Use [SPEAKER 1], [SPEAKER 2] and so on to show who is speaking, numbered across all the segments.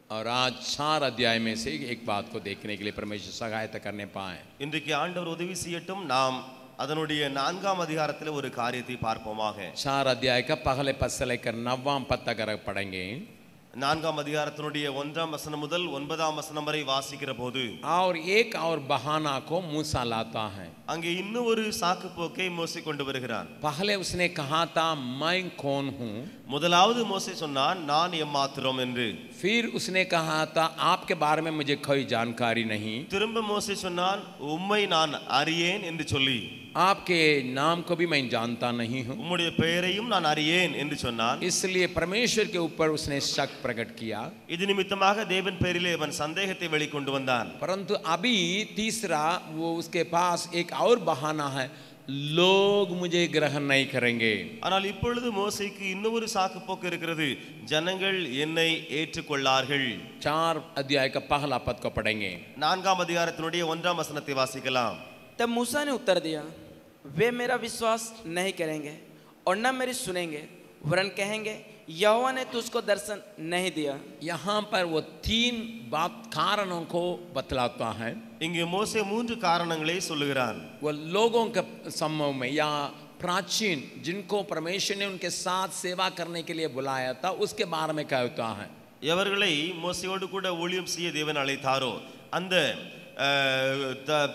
[SPEAKER 1] और आज 4 अध्याय में से एक बात को देखने के लिए परमेश्वर सहायता करने पाए।
[SPEAKER 2] இன்றைக்கு ஆண்டவர் உதவி செய்யட்டும் நாம் அதனுடைய 4ஆம் அதிகாரத்தில் ஒரு காரியத்தை பார்ப்போமாக।
[SPEAKER 1] 4 अध्याय का पहले पद से लेकर 9वां पद तक पढ़ेंगे।
[SPEAKER 2] 4ஆம் அதிகாரத்தினுடைய 1ஆம் வசனம் முதல் 9ஆம் வசனம் வரை வாசிக்கிற போது
[SPEAKER 1] और एक और बहाना को मूसा लाता है।
[SPEAKER 2] அங்கே இன்னும் ஒரு சாக்கு போக்கை மோசே கொண்டு வருகிறான்।
[SPEAKER 1] पहले उसने कहा था मैं कौन हूँ,
[SPEAKER 2] முதலாவது மோசே சொன்னான் நான் எம்மாத்திரம் என்று।
[SPEAKER 1] फिर उसने कहा था आपके बारे में मुझे कोई जानकारी नहीं,
[SPEAKER 2] திரும்ப மோசே சொன்னான் உம்மை நான் அறியேன் என்று சொல்லி
[SPEAKER 1] आपके नाम को भी मैं जानता नहीं हूँ।
[SPEAKER 2] உம்முடைய பெயரையும் நான் அறியேன் என்று சொன்னான்।
[SPEAKER 1] इसलिए परमेश्वर के ऊपर उसने शक प्रकट किया।
[SPEAKER 2] இது நிமித்தமாக தேவன் பெயரிலே அவன் சந்தேகத்தை வெளிக்கொண்டு வந்தான்।
[SPEAKER 1] परंतु अभी तीसरा वो उसके पास एक और बहाना है, लोग मुझे ग्रहण नहीं करेंगे।
[SPEAKER 2] ஆனால் இப்பொழுது மோசேக்கு இன்னொரு சாக்கு போக்கு இருக்கிறது, ஜனங்கள் என்னை ஏற்றுக்கொள்ளார்கள்।
[SPEAKER 1] 4 अध्याय का पहला पद को पढ़ेंगे।
[SPEAKER 2] 4ஆம் அதிகாரத்தினுடைய 1ஆம் வசனத்தை வாசிக்கலாம்।
[SPEAKER 3] तब मूसा ने उत्तर दिया, वे मेरा विश्वास नहीं करेंगे और न मेरी सुनेंगे, वरन कहेंगे यहोवा ने तुझको दर्शन नहीं दिया।
[SPEAKER 1] यहाँ पर वो 3 बात कारणों को बतलाता है।
[SPEAKER 2] இங்கே மோசே 3 காரணங்களை சொல்லுகிறான்।
[SPEAKER 1] वो लोगों के समूह में या प्राचीन जिनको परमेश्वर ने उनके साथ सेवा करने के लिए बुलाया था उसके बारे में कहता है।
[SPEAKER 2] எவர்களை மோசேயோடு கூட ஊழியம் செய்ய தேவன் அழைத்தாரோ அந்த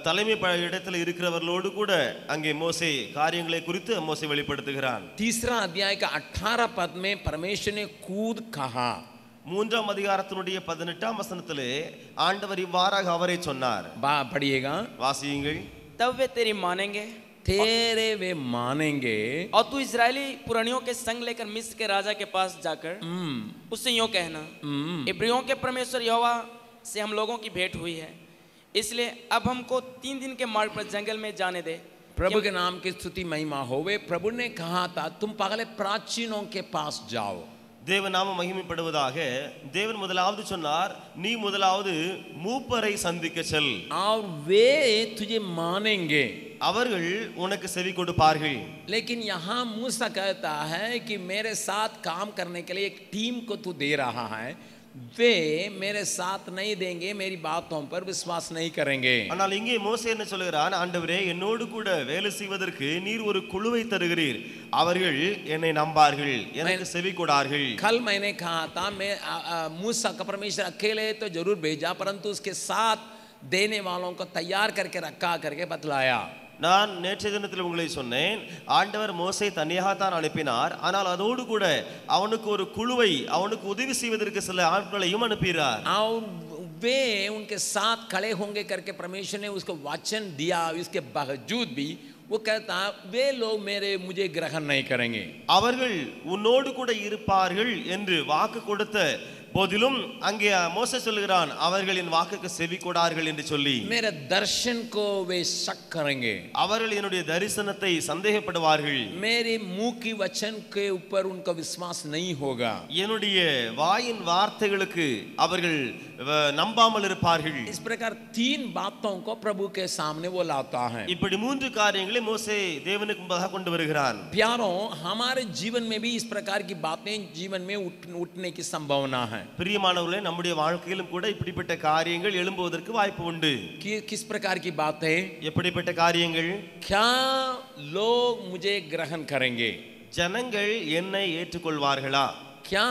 [SPEAKER 2] தலைமை இடத்துல இருக்கிறவர்களோடு கூட அங்கே மோசே காரியங்களை குறித்து மோசே வெளிப்படுத்துகிறான்।
[SPEAKER 1] तीसरा अध्याय का 18 पद में परमेश्वर ने कूद कहा।
[SPEAKER 2] 3ஆம் அதிகாரத்தினுடைய 18ஆம் வசனத்திலே ஆண்டவர் இவ்வாறாக அவரை சொன்னார்।
[SPEAKER 1] पढ़िएगा,
[SPEAKER 2] வாசியுங்கள்।
[SPEAKER 3] तब वे तेरी मानेंगे
[SPEAKER 1] तेरे वे मानेंगे
[SPEAKER 3] और तू इजरायली पुरानियों के संग लेकर मिस्र के राजा के पास जाकर उससे यूं कहना, इब्रियों के परमेश्वर यहोवा से हम लोगों की भेंट हुई है, इसलिए अब हमको 3 दिन के मार्ग पर जंगल में जाने दे।
[SPEAKER 1] प्रभु के नाम की स्तुति महिमा होवे। प्रभु ने कहा था तुम पहले प्राचीनों के पास जाओ।
[SPEAKER 2] தேவ நாம மகிமைப்படுவதாக। தேவன் முதலாவது சொன்னார் நீ முதலாவது மூப்பரை சந்திக்க செல்,
[SPEAKER 1] और वे तुझे मानेंगे,
[SPEAKER 2] அவர்கள் உனக்கு செவி கொடுப்பார்கள்।
[SPEAKER 1] लेकिन यहाँ मूसा कहता है कि मेरे साथ काम करने के लिए एक टीम को तू दे रहा है, वे मेरे साथ नहीं देंगे, मेरी बातों पर विश्वास नहीं करेंगे।
[SPEAKER 2] ஆனால் இங்கே மோசே என்ன சொல்கிறான், ஆண்டவரே என்னோடு கூட வேலை செய்வதற்கு நீர் ஒரு குழுவை தருகிறீர், அவர்கள் என்னை நம்பார்கள், எனக்கு செவி கொடார்கள்।
[SPEAKER 1] कल मैंने कहा था मैं मूसा का परमेश्वर अकेले तो जरूर भेजा, परंतु उसके साथ देने वालों को तैयार करके रखा करके बतलाया।
[SPEAKER 2] நான் நேற்றைய தினத்தில் உங்களை சொன்னேன், ஆண்டவர் மோசே தனியாகத்தான் அனுப்பினார், ஆனால் அதோடு கூட அவனுக்கு ஒரு குழுவை, அவனுக்கு உதவி செய்வதற்கு சில ஆட்களையும் அனுப்பினார்।
[SPEAKER 1] और वे उनके साथ खड़े होंगे करके परमेश्वर ने उसको वचन दिया। इसके बावजूद भी वो कहता वे लोग मुझे ग्रहण नहीं करेंगे।
[SPEAKER 2] அவர்கள் உன்னோடு கூட இருப்பார்கள் என்று வாக்கு கொடுத்த போதிலும் அங்கே மோசே சொல்கிறான் அவர்களின் வாக்குக்கு செவி கொடார்கள் என்று சொல்லி,
[SPEAKER 1] मेरे दर्शन को वे शक करेंगे,
[SPEAKER 2] அவர்கள் என்னுடைய தரிசனத்தை சந்தேகப்படுவார்கள்,
[SPEAKER 1] मेरे मुंह की वचन के ऊपर उनका विश्वास नहीं होगा,
[SPEAKER 2] என்னுடைய வாயின் வார்த்தைகளுக்கு அவர்கள் நம்பாமல் இருப்பார்கள்।
[SPEAKER 1] इस प्रकार 3 बातों को प्रभु के सामने वो लाता है।
[SPEAKER 2] இப்படி 3 காரியங்களை மோசே தேவனுக்கு முன்பாக கொண்டு வருகிறான்।
[SPEAKER 1] प्यारों, हमारे जीवन में भी इस प्रकार की बातें जीवन में उठने की संभावना है।
[SPEAKER 2] பிரியமானவர்களே, நம்முடைய வாழ்க்கையிலும் கூட இப்படிப்பட்ட காரியங்கள் எழும்புவதற்கு வாய்ப்பு உண்டு।
[SPEAKER 1] किस प्रकार की बात है?
[SPEAKER 2] எப்படிப்பட்ட காரியங்கள்?
[SPEAKER 1] क्या लोग मुझे ग्रहण करेंगे,
[SPEAKER 2] ஜனங்கள் என்னை ஏற்றுக்கொள்வார்களா,
[SPEAKER 1] क्या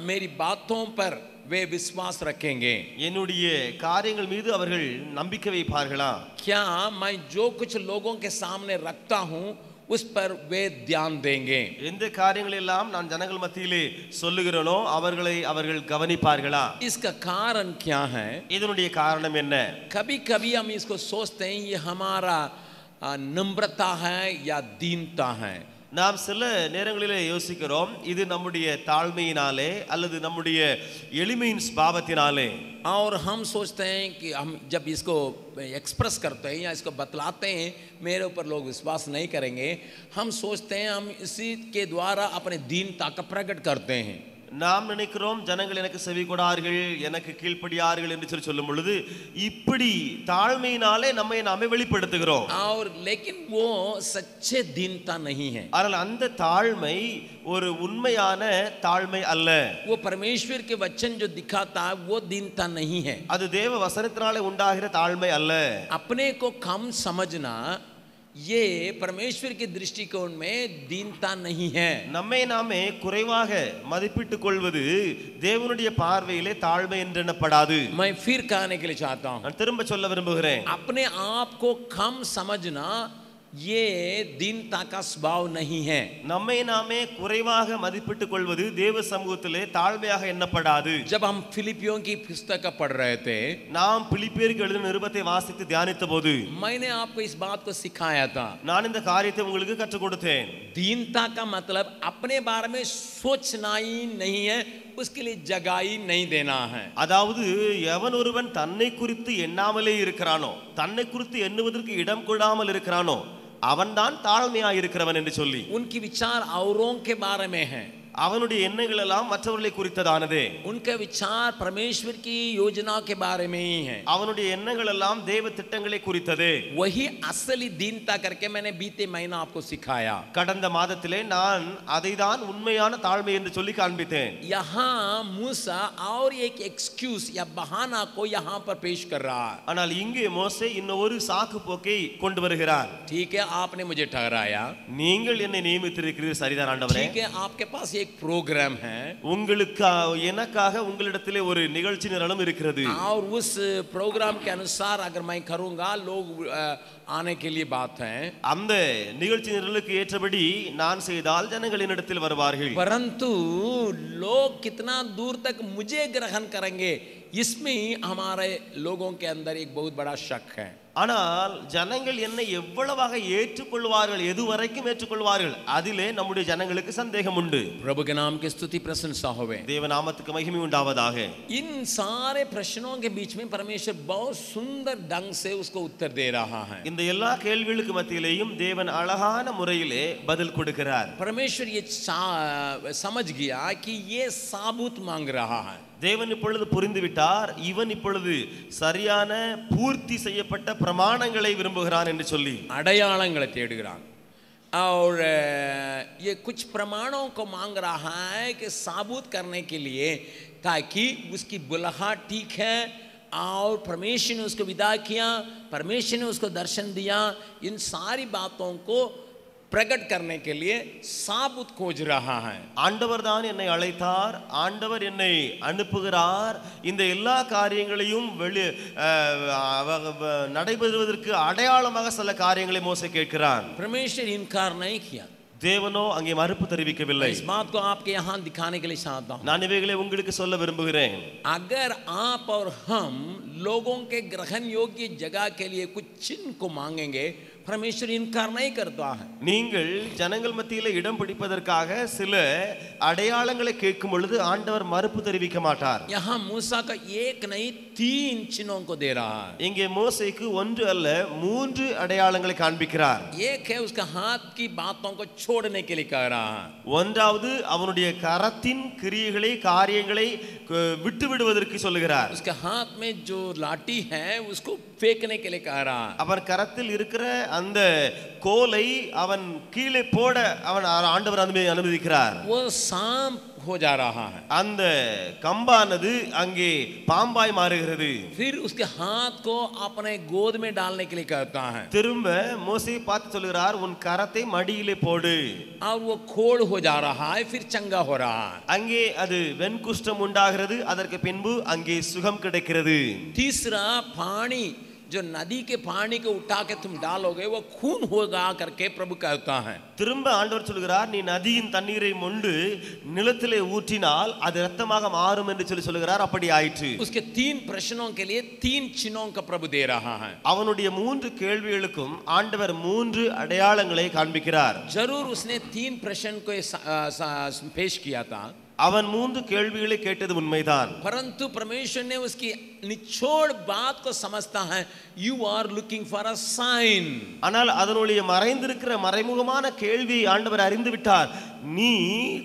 [SPEAKER 1] मेरी बातों पर वे विश्वास रखेंगे,
[SPEAKER 2] என்னுடைய காரியங்கள் மீது அவர்கள் நம்பிக்கை வைப்பார்களா,
[SPEAKER 1] क्या मैं जो कुछ लोगों के सामने रखता हूं उस पर वे ध्यान देंगे,
[SPEAKER 2] எந்த காரியங்கள் எல்லாம் நான் ஜனங்கள் மத்தியிலே சொல்லுகிறேனோ அவர்கள் கவனிப்பார்களா।
[SPEAKER 1] इसका कारण क्या है?
[SPEAKER 2] இதனுடைய காரணம் என்ன?
[SPEAKER 1] कभी कभी हम इसको सोचते हैं ये हमारा नम्रता है या दीनता है।
[SPEAKER 2] நாம் சில நேரங்களிலே யோசிக்கிறோம் இது நம்முடைய தாழ்மையினாலே அல்லது நம்முடைய எளிமையின் ஸ்வபாவத்தினாலே।
[SPEAKER 1] और हम सोचते हैं कि हम जब इसको एक्सप्रेस करते हैं या इसको बतलाते हैं मेरे ऊपर लोग विश्वास नहीं करेंगे, हम सोचते हैं हम इसी के द्वारा अपने दीनता का प्रकट करते हैं।
[SPEAKER 2] நாம் நினைக்கிறோம் ஜனங்கள் எனக்கு செவி கொடார்கள், எனக்கு கீழ்ப்படியார்கள் என்று சொல்லும் பொழுது இப்படி தாழ்மையினாலே நம்மை நாமே வெளிப்படுத்துகிறோம்.
[SPEAKER 1] और लेकिन वो सच्चे दीनता नहीं है.
[SPEAKER 2] ஆனால் அந்த தாழ்மை ஒரு உண்மையான தாழ்மை அல்ல.
[SPEAKER 1] वो परमेश्वर के वचन जो दिखाता है वो दीनता नहीं है.
[SPEAKER 2] அது தேவ வசனத்தினாலே உண்டாகிற தாழ்மை அல்ல.
[SPEAKER 1] अपने को कम समझना ये परमेश्वर के दृष्टिकोण में दीनता नहीं है.
[SPEAKER 2] நம்மை நாமே குறைவாக மதிப்பிட்டுக் கொள்வது தேவனுடைய பார்வையிலே தாழ்மை என்று எண்ணப்படாது.
[SPEAKER 1] मैं फिर कहने के लिए चाहता हूं,
[SPEAKER 2] நான் திரும்ப சொல்ல விரும்புகிறேன்,
[SPEAKER 1] अपने आप को कम समझना ये दीनता का स्वभाव नहीं है.
[SPEAKER 2] நம்மை நாமே குறைவாக மதிப்பிட்டுக் கொள்வது தேவ சமூகத்திலே தாழ்மையாக எண்ணப்படாது.
[SPEAKER 1] जब हम फिलिपियों की पुस्तक पढ़ रहे थे,
[SPEAKER 2] நாம் பிலிப்பியருக்கு எழுதின நிருபத்தை வாசித்து தியானித்த போது
[SPEAKER 1] मैंने आपको इस बात को सिखाया था.
[SPEAKER 2] நான் இந்த காரியத்தை உங்களுக்கு கற்றுக் கொடுத்தேன்.
[SPEAKER 1] दीनता का मतलब अपने बारे में सोचना ही नहीं है, उसके लिए जगह ही नहीं देना है.
[SPEAKER 2] அதாவது எவன் ஒருவன் தன்னை குறித்து எண்ணாமலே இருக்கிறானோ, தன்னை குறித்து எண்ணுவதற்கு இடம் கொடாமல் இருக்கிறானோ அவன்தான் தாழ்மையாக இருக்கிறவன் என்று சொல்லி,
[SPEAKER 1] उनकी विचार औरों के बारे में है,
[SPEAKER 2] அவனுடைய எண்ணங்கள் எல்லாம் மற்றவர்களை குறித்ததானதே.
[SPEAKER 1] उनका विचार परमेश्वर की योजना के बारे में ही है.
[SPEAKER 2] அவனுடைய எண்ணங்கள் எல்லாம் தேவ திட்டங்களை குறித்ததே.
[SPEAKER 1] वही असली दीनता करके मैंने बीते महीना आपको सिखाया.
[SPEAKER 2] கடந்த மாதத்திலே நான் அதைதான் உண்மையான தாழ்மை என்று சொல்லி காண்பித்தேன்.
[SPEAKER 1] यहाँ मूसा और एक एक्सक्यूज या बहाना को यहाँ पर पेश कर रहा है.
[SPEAKER 2] ஆனால் இங்கே மோசே இன்னும் ஒரு சாக்கு போக்கை கொண்டு வருகிறார்.
[SPEAKER 1] ठीक है, आपने मुझे ठहराया,
[SPEAKER 2] நீங்கள் என்னை நியமித்திருக்கிறீர்கள், சரிதான் ஆண்டவரே.
[SPEAKER 1] ठीक है, आपके पास एक प्रोग्राम है
[SPEAKER 2] உங்களுக்கு எனக்காக உங்களிடத்திலே ஒரு நிகழ்ச்சி நிரலும் இருக்கிறது.
[SPEAKER 1] और उस प्रोग्राम के अनुसार अगर मैं करूंगा लोग आने के लिए बात है.
[SPEAKER 2] அந்த நிகழ்ச்சி நிரலுக்கு ஏற்றபடி நான் செய்தால் ஜனங்கள் என்னிடத்தில் வருவார்கள்.
[SPEAKER 1] परंतु लोग कितना दूर तक मुझे ग्रहण करेंगे इसमें हमारे लोगों के अंदर एक बहुत बड़ा शक है.
[SPEAKER 2] ஆனால் ஜனங்கள் என்னை எவ்வளவாக ஏற்றுக்கொள்வார்கள், எதுவரைக்கும் ஏற்றுக்கொள்வார்கள், அதிலே நம்முடைய ஜனங்களுக்கு சந்தேகம் உண்டு.
[SPEAKER 1] प्रभु के नाम की स्तुति प्रशंसा होवे.
[SPEAKER 2] தேவ நாமத்துக்கு மகிமை உண்டாவதாக.
[SPEAKER 1] इन सारे प्रश्नों के बीच में परमेश्वर बहुत सुंदर ढंग से उसको उत्तर दे रहा है.
[SPEAKER 2] இந்த எல்லா கேள்விகளுக்கு மத்தியிலேயும் தேவன் அழகான முறையிலே பதில் கொடுக்கிறார்.
[SPEAKER 1] परमेश्वर ये समझ गया कि ये साबुत मांग रहा है.
[SPEAKER 2] தேவன் இப்பொழுது புரிந்து விட்டார், இவன் இப்பொழுது சரியான பூர்த்தி செய்யப்பட்ட பிரமாணங்களை விரும்புகிறான் என்று சொல்லி
[SPEAKER 1] அடையாளங்களை தேடுகிறான். और ये कुछ प्रमाणों को मांग रहा है कि साबुत करने के लिए, ताकि उसकी बुलाहट ठीक है और परमेश्वर ने उसको विदा किया, परमेश्वर ने उसको दर्शन दिया, इन सारी बातों को प्रकट करने के लिए साबुत खोज रहा है.
[SPEAKER 2] ஆண்டவர் தான் என்னை அழைத்தார், ஆண்டவர் என்னை அனுப்புகிறார், இந்த எல்லா காரியங்களையும் நடைபெறுவதற்கு அடையாளமாக சில காரியங்களை மோசே கேட்கிறான்.
[SPEAKER 1] परमेश्वर इनकार नहीं किया,
[SPEAKER 2] தேவனோ அங்கே மறுப்பு தெரிவிக்கவில்லை.
[SPEAKER 1] इस बात को आपके यहाँ दिखाने के लिए चाहता हूँ.
[SPEAKER 2] நான் இவைகளை உங்களுக்கு சொல்ல விரும்புகிறேன்.
[SPEAKER 1] अगर आप और हम लोगों के ग्रहण योग्य जगह के लिए कुछ चिन्ह को मांगेंगे, परमेश्वर इनकार नहीं करता है.
[SPEAKER 2] நீங்கள் ஜனங்கள் மத்தியிலே இடம் பிடிப்பதற்காக சில அடையாளங்களை கேட்கும் பொழுது ஆண்டவர் மறுப்பு தெரிவிக்க மாட்டார்.
[SPEAKER 1] यहाँ मूसा का एक नहीं 3 चिन्हों को दे रहा है.
[SPEAKER 2] இங்கே மோசேக்கு ஒன்று அல்ல 3 அடையாளங்களை காண்பிக்கிறார்.
[SPEAKER 1] एक है उसका हाथ की बातों को छोड़ने के लिए कह रहा है.
[SPEAKER 2] ஒன்றாவது அவனுடைய கரத்தின் கிரியைகளை காரியங்களை விட்டு விடுவதற்கு சொல்லுகிறார்.
[SPEAKER 1] उसके हाथ में जो लाठी है उसको फेंकने के लिए कह रहा है.
[SPEAKER 2] அவன் கரத்தில் இருக்கிற அந்த கோலை அவன் கீழே போட அவன் ஆண்டவர் அனுமதிக்கிறார்.
[SPEAKER 1] वो सांप हो जा रहा है.
[SPEAKER 2] அந்த கம்பானது அங்கே பாம்பாய் மாறுகிறது.
[SPEAKER 1] फिर उसके हाथ को अपने गोद में डालने के लिए कहता है.
[SPEAKER 2] திரும்ப மோசே பார்த்து சொல்கிறார், உன் கரத்தை மடியிலே போடு.
[SPEAKER 1] और वो खोड़ हो जा रहा है, फिर चंगा हो रहा है.
[SPEAKER 2] அங்கே அது வெண்குஷ்டம் உண்டாகிறது, அதற்கு பின்பு அங்கே சுகம் கிடைக்கிறது.
[SPEAKER 1] तीसरा, पानी जो नदी के पानी को उठा के तुम डालोगे वो खून होगा करके प्रभु कहता है.
[SPEAKER 2] திரும்ப ஆண்டவர் சொல்கிறார், நீ நதியின் தண்ணீரை மொண்டு நிலத்திலே ஊற்றினால் அது இரத்தமாக மாறும் என்று சொல்கிறார். அப்படி ஆயிற்று.
[SPEAKER 1] उसके 3 प्रश्नों के लिए 3 चिन्हों का प्रभु दे रहा है.
[SPEAKER 2] அவனுடைய 3 கேள்விகளுக்கும் ஆண்டவர் 3 அடையாளங்களை காண்பிக்கிறார்.
[SPEAKER 1] जरूर उसने 3 प्रश्न को पेश किया था,
[SPEAKER 2] அவன் 3 கேள்விகளை கேட்டது உண்மைதான்.
[SPEAKER 1] परंतु परमेश्वर ने उसकी निचोड़ बात को समझता है, you are looking for a sign.
[SPEAKER 2] ஆனால் அதனுடைய மறைந்திருக்கிற மறைமுகமான கேள்வியை ஆண்டவர் அறிந்து விட்டார். நீ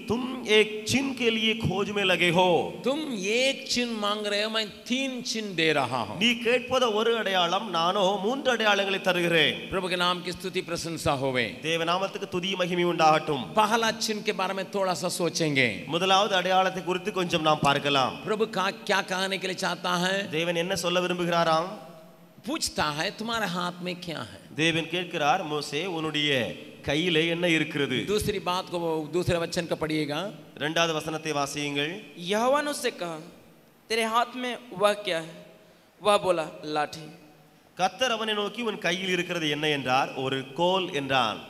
[SPEAKER 2] तुम एक चिन्ह के लिए खोज में लगे हो.
[SPEAKER 1] तुम एक चिन्ह मांग रहे हो, मैं 3 चिन्ह दे रहा हूं.
[SPEAKER 2] நீ கேட்பது ஒரு அடையாளம், நானோ 3 அடையாளங்களை தருகிறேன்.
[SPEAKER 1] प्रभु के नाम की स्तुति प्रशंसा होवे.
[SPEAKER 2] தேவநாமத்துக்கு துதி மகிமை உண்டாகட்டும்.
[SPEAKER 1] पहला चिन्ह के बारे में थोड़ा सा सोचेंगे.
[SPEAKER 2] முதலாவது அடையாளத்தை குறித்து கொஞ்சம் நாம் பார்க்கலாம்.
[SPEAKER 1] प्रभु का क्या कहने के लिए चाहता है?
[SPEAKER 2] தேவன் என்ன சொல்ல விரும்புகிறாராம்?
[SPEAKER 1] पूछता है तुम्हारे हाथ में क्या है.
[SPEAKER 2] தேவன் கேட்கிறார், மோசே உன்னுடைய கையிலே என்ன இருக்கிறது?
[SPEAKER 1] दूसरी बात को दूसरे वचन का पढ़िएगा.
[SPEAKER 2] இரண்டாவது வசனத்தை வாசியுங்கள்.
[SPEAKER 3] यहोवा ने उससे कहा, तेरे हाथ में वह क्या है? वह बोला, लाठी.
[SPEAKER 2] கர்த்தர் அவனை நோக்கி உன் கையில் இருக்கிறது என்ன என்றார். ஒரு கோல் என்றான்.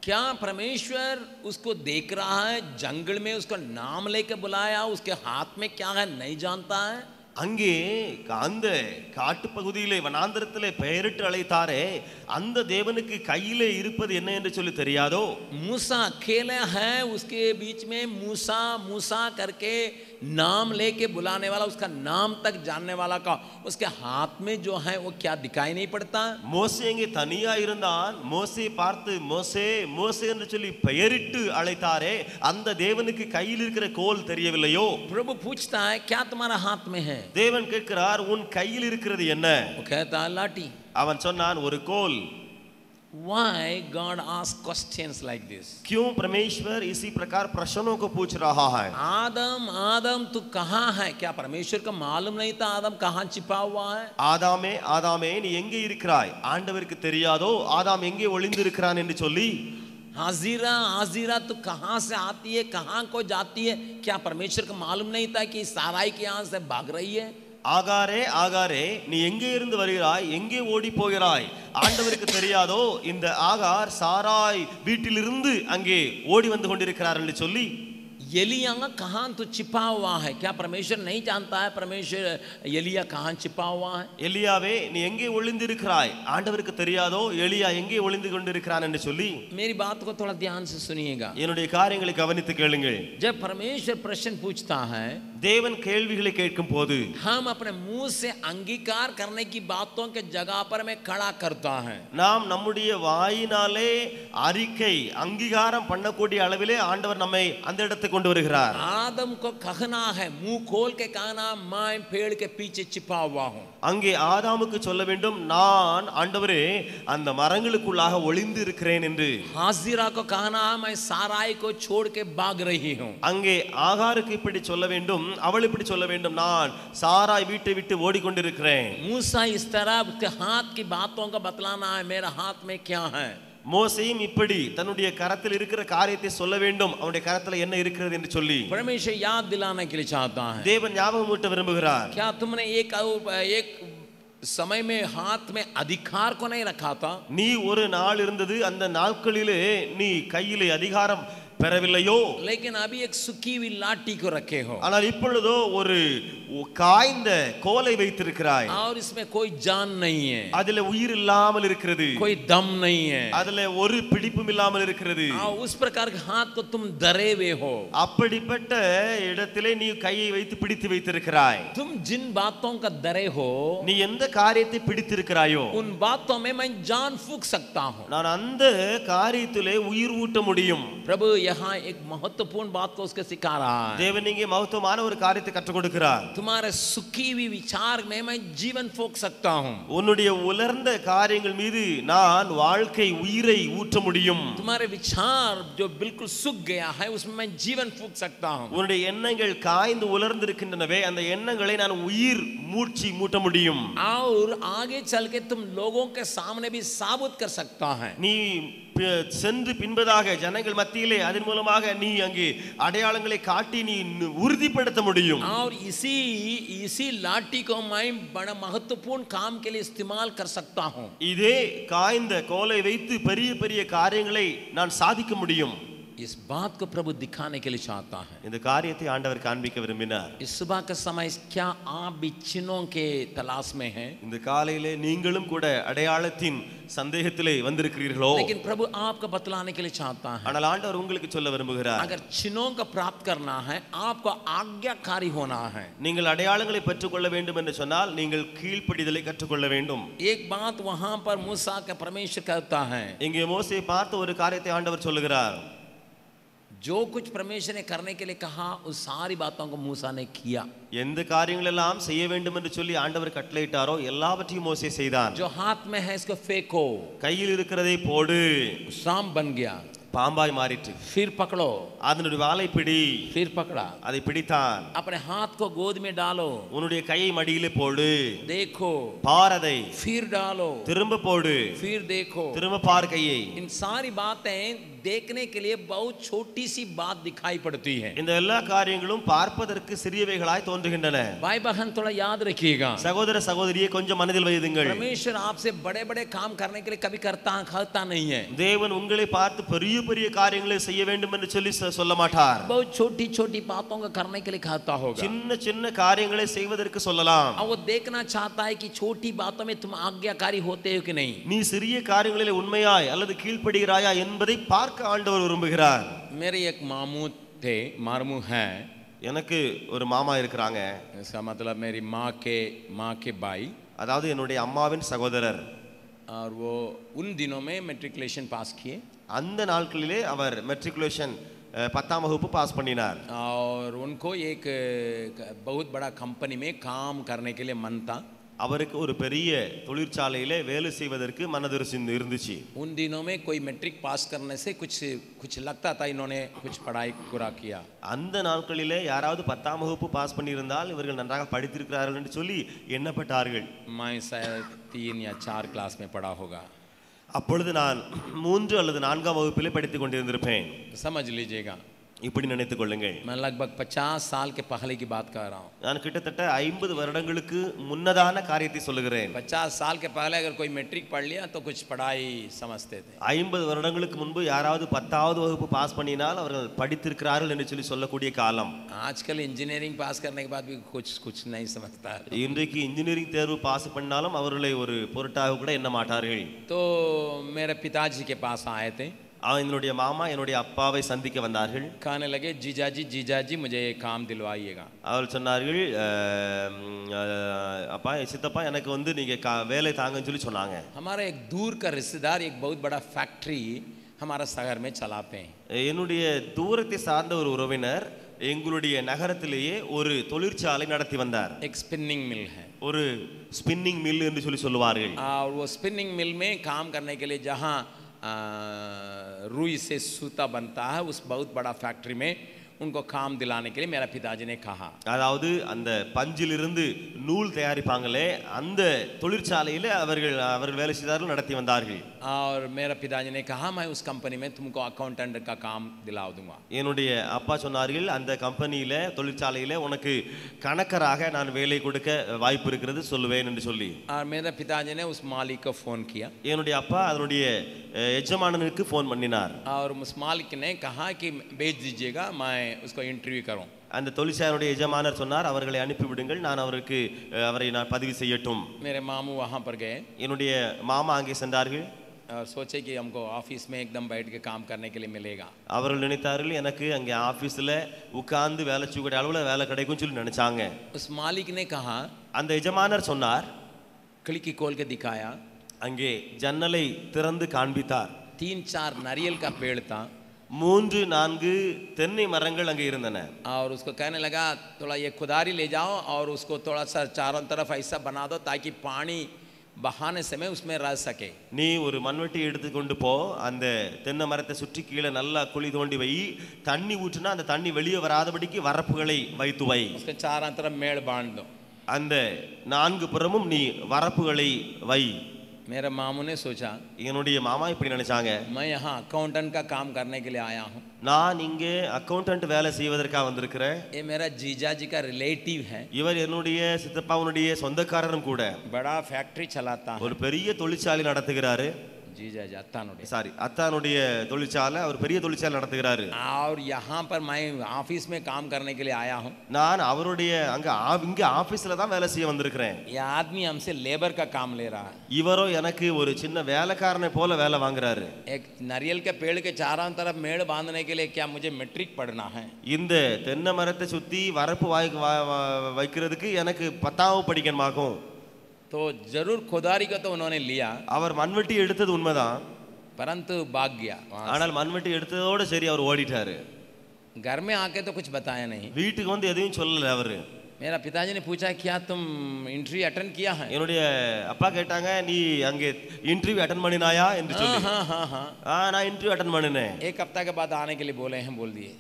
[SPEAKER 1] क्या परमेश्वर उसको देख रहा है? जंगल में उसका नाम लेके बुलाया, उसके हाथ में क्या है नहीं जानता है.
[SPEAKER 2] அங்கே அந்த காட்டு பகுதியிலே வனாந்தரத்திலே பெயரிட்டு அழைத்தாரே, அந்த தேவனுக்கு கையிலே இருப்பது என்ன என்று சொல்லி தெரியாதோ?
[SPEAKER 1] मूसा अकेले है, उसके बीच में मूसा मूसा करके नाम लेके बुलाने वाला, उसका नाम तक जानने वाला का उसके हाथ में जो है वो क्या दिखाई नहीं पड़ता.
[SPEAKER 2] மோசே அங்கே தனியா இருந்தான். மோசே பார்த்து மோசே மோசே என்று சொல்லி பெயரிட்டு அழைத்தாரே, அந்த தேவனுக்கு கையில் இருக்கிற கோல் தெரியவில்லையோ?
[SPEAKER 1] प्रभु पूछता है क्या तुम्हारा हाथ में है?
[SPEAKER 2] தேவன் கேட்கிறார், உன் கையில் இருக்கிறது என்ன?
[SPEAKER 1] वो कहता है लाठी.
[SPEAKER 2] அவன் சொன்னான், ஒரு கோல்.
[SPEAKER 1] Why God asks questions like this?
[SPEAKER 2] क्यों परमेश्वर इसी प्रकार प्रश्नों को पूछ रहा है?
[SPEAKER 1] आदम आदम तू कहाँ है? क्या परमेश्वर को मालूम नहीं था आदम कहाँ छिपा हुआ है?
[SPEAKER 2] ஆதாமே ஆதாமே நீ எங்கே இருக்கிறாய்? ஆண்டவருக்கு தெரியாதோ ஆதாம் எங்கே ஒளிந்து இருக்கிறான் என்று சொல்லி?
[SPEAKER 1] हाजिरा हाजिरा तू कहाँ से आती है, कहाँ को जाती है? क्या परमेश्वर को मालूम नहीं था कि साराई के यहाँ से भाग रही है?
[SPEAKER 2] ஆகாரே ஆகாரே நீ எங்கே இருந்து வருகிறாய், எங்கே ஓடி போகிறாய்? ஆண்டவருக்கு தெரியாதோ இந்த ஆகார் சாராய் வீட்டிலிருந்து அங்கே ஓடி வந்து கொண்டிருக்கிறார் என்று சொல்லி?
[SPEAKER 1] एलिया कहाँ तो छिपा हुआ है? क्या परमेश्वर नहीं जानता है परमेश्वर एलिया कहाँ छिपा हुआ है?
[SPEAKER 2] எலியாவே நீ எங்கே ஒளிந்து இருக்கிறாய்? ஆண்டவருக்கு தெரியாதோ எலியா எங்கே ஒளிந்து கொண்டிருக்கிறான் என்று சொல்லி?
[SPEAKER 1] मेरी बात को थोड़ा ध्यान से सुनिएगा.
[SPEAKER 2] என்னுடைய காரியங்களை கவனித்து கேளுங்கள்.
[SPEAKER 1] जब परमेश्वर प्रश्न पूछता है,
[SPEAKER 2] தேவன் கேள்விகளை கேட்கும் போது
[SPEAKER 1] हम अपने मुंह से अंगीकार करने की बातों के जगह पर में खड़ा करता है.
[SPEAKER 2] நாம் நம்முடைய வாயினாலே அறிக்கை அங்கீகாரம் பண்ணக்கூடிய அளவிலே ஆண்டவர் நம்மை அந்த இடத்துக்கு கொண்டு வருகிறார்.
[SPEAKER 1] आदम को कहना है, मुंह खोल के कहना, मैं पेड़ के पीछे छिपा हुआ हूं.
[SPEAKER 2] அங்கே ஆதாமுக்கு சொல்ல வேண்டும், நான் ஆண்டவரே அந்த மரங்களுக்குள்ளாக ஒளிந்து இருக்கிறேன் என்று.
[SPEAKER 1] हाजिरा को कहना, मैं साराई को छोड़ के भाग रही हूं.
[SPEAKER 2] அங்கே ஆகாருக்கு இப்படி சொல்ல வேண்டும், அவள் இப்படி சொல்ல வேண்டும், நான் சாராய் வீட்டை விட்டு ஓடிக்கொண்டிருக்கிறேன்.
[SPEAKER 1] मूसा इस तरह उसके हाथ की बातों का बतलाना है, मेरा हाथ में क्या है.
[SPEAKER 2] மோசேயும் இப்படி தன்னுடைய கரத்தில் இருக்கிற காரியத்தை சொல்ல வேண்டும், அவனுடைய கரத்தில் என்ன இருக்கிறது என்று சொல்லி.
[SPEAKER 1] परमेश्वर याद दिलाने के लिए चाहता है.
[SPEAKER 2] தேவன் ஞாபகமூட்ட விரும்புகிறார்.
[SPEAKER 1] क्या तुमने एक समय में हाथ में अधिकार को नहीं रखा था?
[SPEAKER 2] நீ ஒரு நாள் இருந்தது, அந்த நாட்களிலே நீ கையிலே அதிகாரம் பெறவில்லையோ?
[SPEAKER 1] लेकिन अभी एक सूखी हुई लाठी को रखे हो
[SPEAKER 2] ஆனால் இப்பொழுதோ ஒரு காய்ந்த கோலை வைத்திருக்கிறாய்.
[SPEAKER 1] और इसमें कोई जान नहीं है,
[SPEAKER 2] அதிலே உயிர் இல்லாமல் இருக்கிறது,
[SPEAKER 1] कोई दम नहीं है.
[SPEAKER 2] அதிலே ஒரு பிடிப்பும் இல்லாமல் இருக்கிறது.
[SPEAKER 1] उस प्रकार के हाथ को तुम डरे हुए हो.
[SPEAKER 2] அப்படிப்பட்ட இடத்திலே நீ கையை வைத்து பிடித்து வைத்திருக்கிறாய்.
[SPEAKER 1] तुम जिन बातों का डरे हो,
[SPEAKER 2] நீ எந்த காரியத்தை பிடித்திருக்கிறாயோ
[SPEAKER 1] उन बातों में मैं जान फूंक सकता हूं.
[SPEAKER 2] நான் அந்த காரியத்திலே உயிர் ஊட்ட முடியும்.
[SPEAKER 1] प्रभु यहाँ एक महत्वपूर्ण बात को उसके सिखा रहा है.
[SPEAKER 2] தேவன் இங்கே மகத்துவமான ஒரு காரியத்தை கற்றுக் கொடுக்கிறார்.
[SPEAKER 1] तुम्हारे सुखी हुई विचार में मैं जीवन फूंक सकता हूं.
[SPEAKER 2] உன்னுடைய உலர்ந்த காரியங்கள் மீது நான் வாழ்க்கை உயிரை ஊற்ற முடியும்.
[SPEAKER 1] तुम्हारे विचार जो बिल्कुल सूख गया है उसमें मैं जीवन फूंक सकता हूं.
[SPEAKER 2] உன்னுடைய எண்ணங்கள் காய்ந்து உலர்ந்திருக்கின்றனவே, அந்த எண்ணங்களை நான் உயிர் மூச்சு மூட்ட முடியும்.
[SPEAKER 1] और आगे चल के तुम लोगों के सामने भी साबित कर सकता है.
[SPEAKER 2] நீ சென்று பின்பதாக ஜனங்கள் மத்தியிலே அதன் மூலமாக நீ அங்கே அடையாளங்களை காட்டி நீ உறுதிப்படுத்த முடியும்.
[SPEAKER 1] और इसी लाठी को मैं बड़ा महत्वपूर्ण काम के लिए इस्तेमाल कर सकता हूं.
[SPEAKER 2] இதே காய்ந்த கோலை வைத்து பெரிய பெரிய காரியங்களை நான் சாதிக்க முடியும்.
[SPEAKER 1] इस बात को प्रभु दिखाने के लिए चाहता है।
[SPEAKER 2] இந்த காரியத்தை ஆண்டவர் காண்பிக்க விரும்பினார்.
[SPEAKER 1] इस सुबह का समय क्या आप भी चिन्हों के तलाश में हैं?
[SPEAKER 2] இந்த காலையிலே நீங்களும் கூட அடையாளத்தின் சந்தேகத்திலே வந்திருக்கிறீர்களோ?
[SPEAKER 1] लेकिन प्रभु आपको बतलाने के लिए चाहता है,
[SPEAKER 2] ஆனால் ஆண்டவர் உங்களுக்கு சொல்ல விரும்புகிறார்.
[SPEAKER 1] अगर चिन्हों को प्राप्त करना है आपको आज्ञाकारी होना है।
[SPEAKER 2] நீங்கள் அடையாளங்களை பெற்றுக்கொள்ள வேண்டும் என்று சொன்னால் நீங்கள் கீழ்ப்படிதலை கற்றுக்கொள்ள வேண்டும்.
[SPEAKER 1] एक बात वहां पर मूसा का परमेश्वर कहता है,
[SPEAKER 2] இங்கே மோசே பார்த்த ஒரு காரியத்தை ஆண்டவர் சொல்லுகிறார்.
[SPEAKER 1] जो कुछ परमेश्वर ने करने के लिए कहा उस सारी बातों को मूसा ने किया।
[SPEAKER 2] எந்த காரியங்கள் எல்லாம் செய்ய வேண்டும் என்று சொல்லி ஆண்டவர் கட்டளையிட்டாரோ எல்லாவற்றையும் மோசே செய்தான்.
[SPEAKER 1] जो हाथ में है इसको फेंको,
[SPEAKER 2] கையில் இருக்கிறதை போடு.
[SPEAKER 1] सांप बन गया,
[SPEAKER 2] பாம்பாய் மாறிற்று.
[SPEAKER 1] फिर पकड़ो,
[SPEAKER 2] அதனுடைய வாலை பிடி.
[SPEAKER 1] फिर पकड़ा,
[SPEAKER 2] அதை பிடித்தான்.
[SPEAKER 1] अपने हाथ को गोद में डालो,
[SPEAKER 2] உன்னுடைய கையை மடியிலே போடு.
[SPEAKER 1] देखो,
[SPEAKER 2] பாரதை.
[SPEAKER 1] फिर डालो,
[SPEAKER 2] திரும்ப போடு.
[SPEAKER 1] फिर देखो।
[SPEAKER 2] திரும்ப பார் கையை.
[SPEAKER 1] इन सारी बातें देखने के लिए बहुत छोटी सी बात दिखाई पड़ती है।
[SPEAKER 2] இந்த எல்லா காரியங்களும் பார்ப்பதற்கு சிறியவைகளாய் தோன்றுகின்றன.
[SPEAKER 1] भाई बहन थोड़ा याद रखिएगा,
[SPEAKER 2] சகோதர சகோதரியே கொஞ்சம் மனதில் வையுங்கள்.
[SPEAKER 1] परमेश्वर आपसे बड़े बड़े काम करने के लिए कभी करता नहीं है।
[SPEAKER 2] தேவன் உங்களை பார்த்து பெரிய பெரிய காரியங்களை செய்ய வேண்டும் என்று சொல்லி சொல்ல மாட்டார்.
[SPEAKER 1] बहुत छोटी छोटी बातों को करने के लिए कहता होगा।
[SPEAKER 2] சின்ன சின்ன காரியங்களை செய்வதற்கு சொல்லலாம்.
[SPEAKER 1] और वो देखना चाहता है कि छोटी बातों में तुम आज्ञाकारी होते हो कि नहीं।
[SPEAKER 2] நீ சிறிய காரியங்களில் உண்மையாய் அல்லது கீழ்ப்படுகிறாயா என்பதை பார்க்க ஆண்டவர் விரும்புகிறார்.
[SPEAKER 1] मेरे एक मामू हैं,
[SPEAKER 2] எனக்கு ஒரு மாமா இருக்கிறாங்க.
[SPEAKER 1] इसका मतलब मेरी माँ के भाई,
[SPEAKER 2] அதாவது என்னுடைய அம்மாவின் சகோதரர்.
[SPEAKER 1] और वो उन दिनों में मैट्रिकुलेशन पास किए।
[SPEAKER 2] அந்த நாட்களிலே அவர் மெட்ரிகுலேஷன் 10ஆம் வகுப்பு பாஸ் பண்ணினார்.
[SPEAKER 1] और उनको एक बहुत बड़ा कंपनी में काम करने के लिए मन था।
[SPEAKER 2] அவருக்கு ஒரு பெரிய தொழிற்சாலையிலே வேலை செய்வதற்கு மனதிருச்சி இருந்துச்சு.
[SPEAKER 1] उन दिनों में कोई मैट्रिक पास करने से कुछ लगता था इन्होंने कुछ पढ़ाई पूरा किया।
[SPEAKER 2] அந்த நாட்களிலே யாராவது 10ஆம் வகுப்பு பாஸ் பண்ணியிருந்தால் இவர்கள் நன்றாக படித்திருக்கிறார்கள் என்று சொல்லி எண்ணப்பட்டார்கள்.
[SPEAKER 1] मैं शायद 3 या 4 क्लास में पढ़ा होगा।
[SPEAKER 2] அப்பொழுது நான் 3 அல்லது 4ஆம் வகுப்பிலே படித்துக் கொண்டிருந்திருப்பேன்.
[SPEAKER 1] समझ लीजिएगा,
[SPEAKER 2] இப்படி நினைத்துக் கொள்ளுங்கள்.
[SPEAKER 1] मैं लगभग 50 साल के पहले की बात कर रहा हूँ।
[SPEAKER 2] நான் கிட்டத்தட்ட 50 வருடங்களுக்கு முன்னதான காரியத்தை சொல்லுகிறேன்.
[SPEAKER 1] 50 साल के पहले अगर कोई मैट्रिक पढ़ लिया तो कुछ पढ़ाई समझते थे।
[SPEAKER 2] 50 வருடங்களுக்கு முன்பு யாராவது 10ஆவது வகுப்பு பாஸ் பண்ணினால் அவர்கள் படித்திருக்கிறார்கள் என்று சொல்லி சொல்லக்கூடிய காலம்.
[SPEAKER 1] आजकल इंजीनियरिंग पास करने के बाद भी कुछ नहीं समझता है।
[SPEAKER 2] இன்றைக்கு இன்ஜினியரிங் தேர்வு பாஸ் பண்ணாலும் அவர்களை ஒரு பொருட்டாக கூட எண்ண மாட்டார்கள்.
[SPEAKER 1] तो मेरे पिताजी के पास आए थे।
[SPEAKER 2] என்னுடைய மாமா என்னுடைய அப்பாவை சந்திக்க வந்தார்கள்.
[SPEAKER 1] कहने लगे जीजाजी मुझे ये काम दिलवाइएगा।
[SPEAKER 2] அவர் சொன்னார்கள், அப்பா சித்தப்பா எனக்கு வந்து நீங்க வேலை தாங்கன்னு சொல்லி சொன்னாங்க.
[SPEAKER 1] हमारा एक दूर का रिश्तेदार एक बहुत बड़ा फैक्ट्री हमारा शहर में चलाते हैं।
[SPEAKER 2] என்னுடைய தூரத்தை சார்ந்த ஒரு உறவினர் எங்களுடைய நகரத்திலேயே ஒரு தொழிற்சாலை நடத்தி வந்தார்.
[SPEAKER 1] एक स्पिनिंग मिल है,
[SPEAKER 2] ஒரு ஸ்பின்னிங் மில் என்று சொல்லி சொல்லுவார்கள்.
[SPEAKER 1] और वो स्पिनिंग मिल में काम करने के लिए जहाँ रुई से सूता बनता है उस बहुत बड़ा फैक्ट्री में उनको काम दिलाने के लिए मेरा पिताजी ने कहा।
[SPEAKER 2] அதாவது அந்த பஞ்சிலிருந்து நூல் தயாரிப்பாங்களே அந்த தொழிற்சாலையிலே அவர்கள் வேலை செய்தார்கள், நடத்தி வந்தார்கள்.
[SPEAKER 1] और मेरा पिताजी ने कहा मैं उस कंपनी में तुमको अकाउंटेंट का काम दिला दूंगा।
[SPEAKER 2] என்னுடைய அப்பா சொன்னார்கள், அந்த கம்பெனியில தொழிற்சாலையில உனக்கு கணக்கராக நான் வேலை கொடுக்க வாய்ப்பு இருக்கிறது சொல்லுவேன் என்று சொல்லி.
[SPEAKER 1] और मेरे पिताजी ने उस मालिक को फोन किया।
[SPEAKER 2] என்னுடைய அப்பா அதனுடைய எஜமானனுக்கு போன் பண்ணினார்.
[SPEAKER 1] और उस मालिक ने कहा कि भेज दीजिएगा, मैं उसको इंटरव्यू करूं।
[SPEAKER 2] அந்த தொழிற்சாலையுடைய எஜமானர் சொன்னார், அவர்களை அனுப்பிவிடுங்கள், நான் அவரை நான் பதிவு செய்யட்டும்.
[SPEAKER 1] मेरे मामू वहां पर गए।
[SPEAKER 2] என்னுடைய மாமா அங்கே சென்றார்கள்.
[SPEAKER 1] और सोचे कि हमको ऑफिस में एकदम बैठ के काम करने के लिए मिलेगा।
[SPEAKER 2] அவர்கள் நினைத்தார்கள் எனக்கு அங்கே ஆபீஸ்ல உட்கார்ந்து வேலை செய்யக்கூடிய அளவுல வேலை கிடைக்கும் சொல்லி நினைச்சாங்க.
[SPEAKER 1] उस मालिक ने कहा,
[SPEAKER 2] அந்த எஜமானர் சொன்னார்,
[SPEAKER 1] खिड़की खोल के दिखाया,
[SPEAKER 2] அங்கே ஜன்னலை திறந்து காண்பித்தார்.
[SPEAKER 1] 3-4 नारियल का पेड़ था,
[SPEAKER 2] 3-4 தென்னை மரங்கள் அங்கே இருந்தன.
[SPEAKER 1] और उसको कहने लगा थोड़ा ये खुदारी ले जाओ और उसको थोड़ा सा चारों तरफ ऐसा बना दो ताकि पानी बहाने समय उसमें रह सके।
[SPEAKER 2] நீ ஒரு மண்வெட்டி எடுத்து கொண்டு போ, அந்த தென்னை மரத்தை சுற்றி கீழே நல்லா குழி தோண்டி வை, தண்ணி ஊற்றினா அந்த தண்ணி வெளியே வராதபடிக்கு வரப்புகளை வைத்து வை.
[SPEAKER 1] उसके चारों तरफ मेड़ बांध दो,
[SPEAKER 2] அந்த 4 புறமும் நீ வரப்புகளை வை.
[SPEAKER 1] मेरे मामू ने सोचा,
[SPEAKER 2] என்னுடைய மாமா இப்படி நினைச்சாங்க,
[SPEAKER 1] मैं यहाँ अकाउंटेंट का काम करने के लिए आया हूँ,
[SPEAKER 2] நான் இங்கே அக்கவுண்டன்ட் வேலை செய்வதற்காக வந்திருக்கிறேன்.
[SPEAKER 1] ये मेरा जीजा जी का रिलेटिव है,
[SPEAKER 2] இவர் என்னுடைய சித்தப்பாவுடைய சொந்தக்காரரும் கூட,
[SPEAKER 1] बड़ा फैक्ट्री चलाता है,
[SPEAKER 2] ஒரு பெரிய தொழிற்சாலை நடத்துகிறாரு.
[SPEAKER 1] जीजा अत्तानुडे
[SPEAKER 2] சாரி அத்தானுடைய தொழிற்சாலை, அவர் பெரிய தொழிற்சாலை நடத்துகிறாரு.
[SPEAKER 1] और यहाँ पर मैं ऑफिस में काम करने के लिए आया हूँ.
[SPEAKER 2] நான் அவருடைய இங்க ஆபீஸ்ல தான் வேலை செய்ய வந்திருக்கிறேன்.
[SPEAKER 1] ये आदमी हमसे लेबर का काम ले रहा है.
[SPEAKER 2] இவரோ எனக்கு ஒரு சின்ன வேலைக்காரனை போல வேலை வாங்குறாரு.
[SPEAKER 1] एक नारियल के पेड़ के चारों तरफ मेड़ बांधने के लिए क्या मुझे मैट्रिक पढ़ना है?
[SPEAKER 2] இந்த தென்னை மரத்தை சுத்தி வரப்பு வைக்கிறதுக்கு எனக்கு 10வது படிக்கணுமாகும்.
[SPEAKER 1] तो जरूर खुदारी का तो उन्होंने लिया.
[SPEAKER 2] அவர் மண்வெட்டி எடுத்தது உண்மைதான்,
[SPEAKER 1] परंतु भाग गया.
[SPEAKER 2] ஆனால் மண்வெட்டி எடுத்ததோட சரி அவர் ஓடிட்டாரு.
[SPEAKER 1] घर में आके तो कुछ बताया नहीं.
[SPEAKER 2] வீட்டுக்கு வந்து எதையும் சொல்லல அவரு.
[SPEAKER 1] मेरा पिताजी ने पूछा क्या तुम इंटरव्यू अटेंड किया है?
[SPEAKER 2] என்னுடைய அப்பா கேட்டாங்க, நீ அங்கே இன்டர்வியூ அட்டெண்ட் பண்ணினாயா என்று சொல்லி. நான் இன்டர்வியூ அட்டெண்ட் பண்ணினேன்.
[SPEAKER 1] एक हफ्ता के बाद आने के लिए बोले हैं, बोल दिए.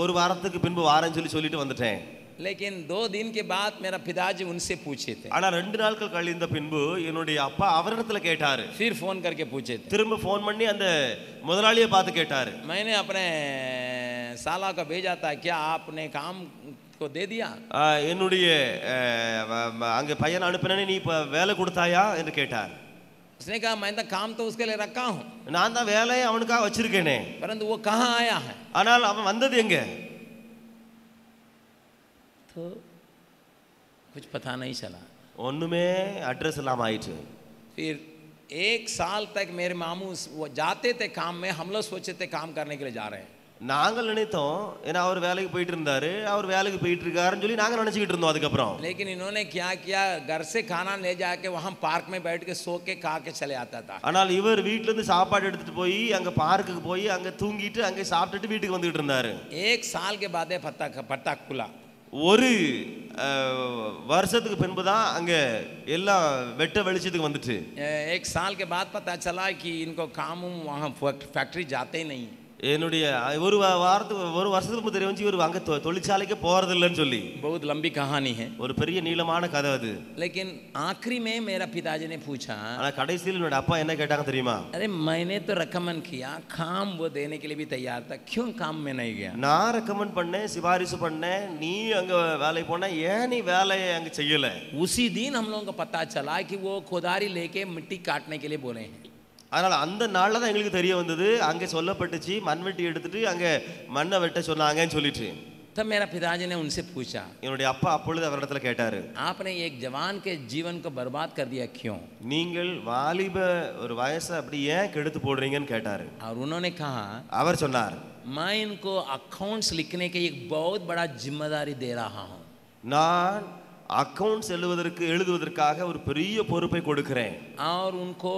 [SPEAKER 2] ஒரு வாரத்துக்கு பின்பு வாரேன்னு சொல்லிட்டு வந்துட்டேன்.
[SPEAKER 1] लेकिन 2 दिन के बाद मेरा पिताजी उनसे पूछे थे.
[SPEAKER 2] ஆனா 2 நாட்கள் கழிந்த பின்பு என்னுடைய அப்பா அவரிடத்துல கேட்டாரு.
[SPEAKER 1] फिर फोन करके पूछे थे.
[SPEAKER 2] திரும்ப ஃபோன் பண்ணி அந்த முதலாளியை பார்த்து கேட்டாரு.
[SPEAKER 1] मैंने अपने साला को भेजा था, क्या आपने काम को दे दिया?
[SPEAKER 2] என்னுடைய அங்க பையனை அனுப்பினே, நீ இப்ப வேலை கொடுத்தாயா என்று கேட்டார்.
[SPEAKER 1] उसने कहा मैं तो काम तो उसके लिए रखा हूँ,
[SPEAKER 2] நான் தான் வேலையை அவனுக்காக வச்சிருக்கேனே,
[SPEAKER 1] परंतु वो कहाँ आया है?
[SPEAKER 2] ஆனால் அவன் வந்தது எங்க?
[SPEAKER 1] तो कुछ पता नहीं चला.
[SPEAKER 2] ஒண்ணுமே அட்ரஸ் இல்லாம ஆயிடுச்சு.
[SPEAKER 1] फिर 1 साल तक मेरे मामू वो जाते थे काम में, हम लोग सोचे थे काम करने के लिए जा रहे हैं.
[SPEAKER 2] நாங்கள் நினைத்தோம், ஏன்னா அவர் வேலைக்கு போயிட்டு இருந்தாரு, அவர் வேலைக்கு போயிட்டு இருக்காருன்னு சொல்லி நாங்க நினைச்சுக்கிட்டு இருந்தோம். அதுக்கப்புறம்
[SPEAKER 1] लेकिन इन्होंने क्या किया, घर से खाना ले जाके वहां पार्क में बैठ के सो के खा के चले आता था.
[SPEAKER 2] ஆனால் இவர் வீட்ல இருந்து சாப்பாடு எடுத்துட்டு போய் அங்க பார்க்குக்கு போய் அங்க தூங்கிட்டு அங்க சாப்பிட்டுட்டு வீட்டுக்கு வந்துட்டு இருந்தாரு.
[SPEAKER 1] 1 साल के बाद पत्ता खुला.
[SPEAKER 2] ஒரு வருஷத்துக்கு பின்பு தான் அங்க எல்லாம் வெட்ட வெளிச்சத்துக்கு வந்துட்டு.
[SPEAKER 1] 1 साल के बाद पता चला कि इनको काम वहाँ फैक्ट्री जाते ही नहीं.
[SPEAKER 2] என்னுடைய ஒரு வருஷத்துக்கு முன்பு தெரிய வந்து இவர் அங்க தொழிற்சாலைக்கு போறது இல்லைன்னு சொல்லி.
[SPEAKER 1] बहुत लंबी कहानी है,
[SPEAKER 2] ஒரு பெரிய நீளமான கதை அது.
[SPEAKER 1] लेकिन आखिरी में मेरा पिताजी ने पूछा,
[SPEAKER 2] ஆனா கடைசியில் என்னோட அப்பா என்ன கேட்டாங்க தெரியுமா?
[SPEAKER 1] अरे मैंने तो रेकमेंड किया, काम वो देने के लिए भी तैयार था, क्यों काम में नहीं गया?
[SPEAKER 2] நான் ரெக்கமெண்ட் பண்ணேன், சிபாரிசு பண்ணேன், நீ அங்க வேலை போன, ஏன் நீ வேலையை அங்க செய்யல?
[SPEAKER 1] उसी दिन हम लोगों को पता चला कि वो खुदारी लेके मिट्टी काटने के लिए बोले हैं.
[SPEAKER 2] அதனால அந்த நாள்ல தான் எங்களுக்கு தெரிய வந்தது, அங்க சொல்லப்பட்டுச்சு மண்வெட்டி எடுத்துட்டு அங்க மண்ணை வெட்ட சொன்னாங்கன்னு சொல்லிட்டு.
[SPEAKER 1] तब मेरा पिताजी ने उनसे पूछा,
[SPEAKER 2] என்னுடைய அப்பா அப்பொழுது அவரிடத்துல கேட்டாரு,
[SPEAKER 1] आपने एक जवान के जीवन को बर्बाद कर दिया क्यों?
[SPEAKER 2] நீங்கள் வாலிப ஒரு வயசை அப்படி ஏன் கெடுத்து போடுறீங்கன்னு கேட்டாரு.
[SPEAKER 1] और उन्होंने कहा,
[SPEAKER 2] அவர் சொன்னார்,
[SPEAKER 1] मैं इनको अकाउंट्स लिखने की एक बहुत बड़ा जिम्मेदारी दे रहा हूँ.
[SPEAKER 2] நான் அக்கவுண்ட்ஸ் எழுதுவதற்காக ஒரு பெரிய பொறுப்பை கொடுக்கிறேன்.
[SPEAKER 1] और उनको